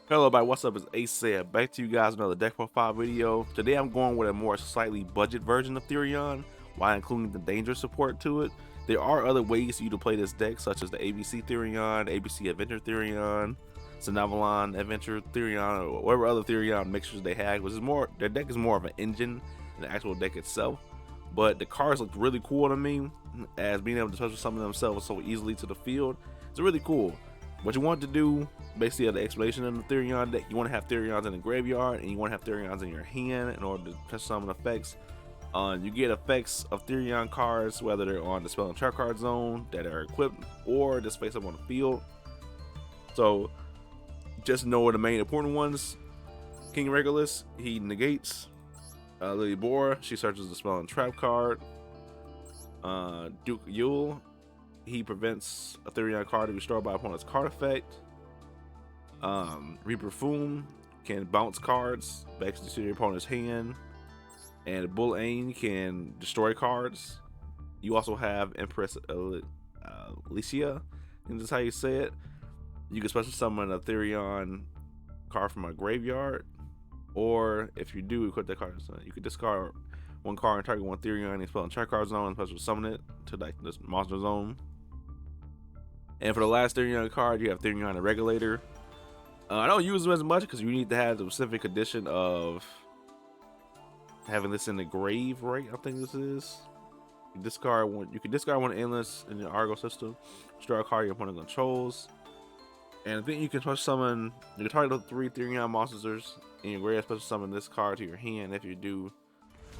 Hello everybody, what's up? It's Ace back to you guys with another deck profile video. Today I'm going with a more slightly budget version of Therion while including the danger support to it. There are other ways for you to play this deck, such as the ABC Therion, ABC Adventure Therion, Sinavalon Adventure Therion, or whatever other Therion mixtures they have, which is more, their deck is more of an engine than the actual deck itself. But the cards look really cool to me, as being able to touch some of themselves so easily to the field. It's really cool. What you want to do, basically, the explanation of the Therion deck, you want to have Therions in the graveyard and you want to have Therions in your hand in order to touch some effects. You get effects of Therion cards, whether they're on the spell and trap card zone that are equipped or just face up on the field. So just know the main important ones. King Regulus, he negates. Lily Bora, she searches the spell and trap card. Yugioh, he prevents a Therion card to be restored by opponent's card effect. Reaper Foom can bounce cards back to your opponent's hand. And Bull Ain can destroy cards. You also have Empress Alicia, and that's how you say it. You can special summon a Therion card from a graveyard. Or if you do equip that card, you can discard one card and target one Therion and spell in trap card zone and special summon it to like this monster zone. And for the last Therion card, you have Therion the Regulator. I don't use them as much because you need to have the specific condition of having this in the grave, right? I think this is. You discard one. You can discard one endless in your Argo system. Destroy a card your opponent controls. And I think you can special summon. You can target the 3 Therion monsters in your grave. Special summon this card to your hand. If you do,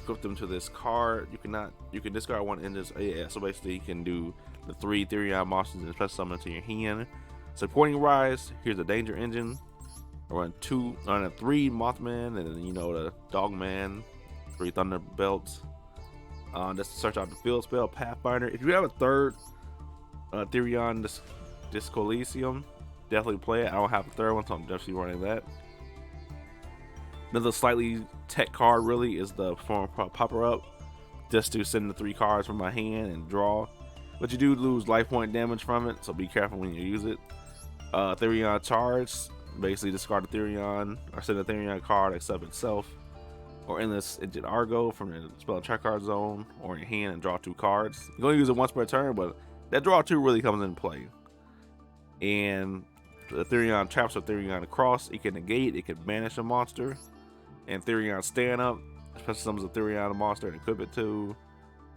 equip them to this card. You cannot. You can discard one in this. Yeah. So basically, you can do the 3 Therion monsters and special summon to your hand. Supporting rise. Here's the danger engine. I run 3 Mothman, and then the Dogman, 3 Thunderbelts. Just to search out the field spell, Pathfinder. If you have a third Therion Discolisium, definitely play it. I don't have a third one, so I'm definitely running that. Another slightly tech card really is the Perform Popper Up, just to send the 3 cards from my hand and draw. But you do lose life point damage from it, so be careful when you use it. Therion Charge, basically discard a Therion or send a Therion card except itself. Or Endless Engine Argo from the spell and trap card zone or in your hand and draw 2 cards. You're going to use it once per turn, but that draw 2 really comes into play. And the Therion traps or Therion Across, it can negate, it can banish a monster. And Therion Stand Up, especially summons a Therion monster and equip it to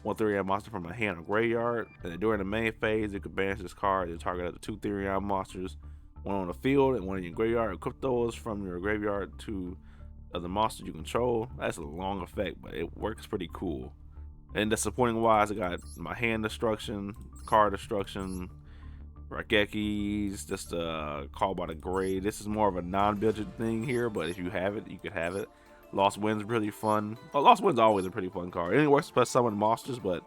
one Therion monster from a hand or graveyard. And then during the main phase, you can banish this card. You target up to 2 Therion monsters, one on the field and one in your graveyard. Equip those from your graveyard to the monster you control. That's a long effect, but it works pretty cool. And the supporting wise, I got my hand destruction, card destruction, Rakekis, just Call by the Grave. This is more of a non-budget thing here, but if you have it, you could have it. Lost Wind's really fun. Well, Lost Wind's always a pretty fun card. It only works plus summon monsters, but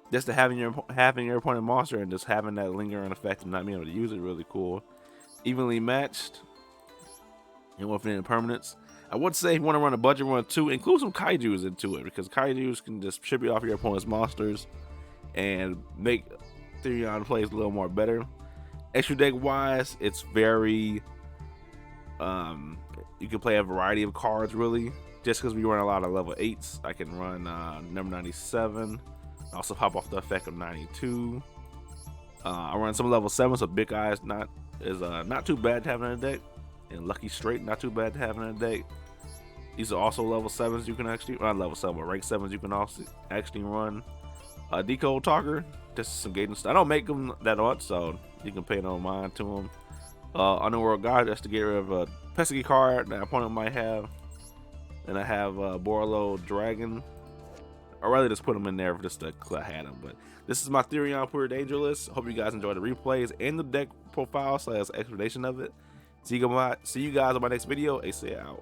just to having your opponent monster and just having that lingering effect and not being able to use it, really cool. Evenly matched and infinite permanence. I would say if you want to run a budget run too, include some kaijus into it, because kaijus can just chip you off your opponent's monsters and make Therion plays a little more better. Extra deck wise, it's very you can play a variety of cards really. Just because we run a lot of level 8s, I can run number 97. Also pop off the effect of 92. I run some level 7, so Big Eye is not too bad to have in a deck. And Lucky Straight, not too bad to have in a deck. These are also level 7s you can actually, not level 7, but rank 7s you can also actually run. Decode Talker, just some gating stuff. I don't make them that much, so you can pay no mind to them. Underworld God, just to get rid of a pesky card that opponent might have. And I have Borlo Dragon. I'd rather just put them in there just because I had them. But this is my Therion Pure Danger list. Hope you guys enjoy the replays and the deck profile / explanation of it. See you guys on my next video. Ace out.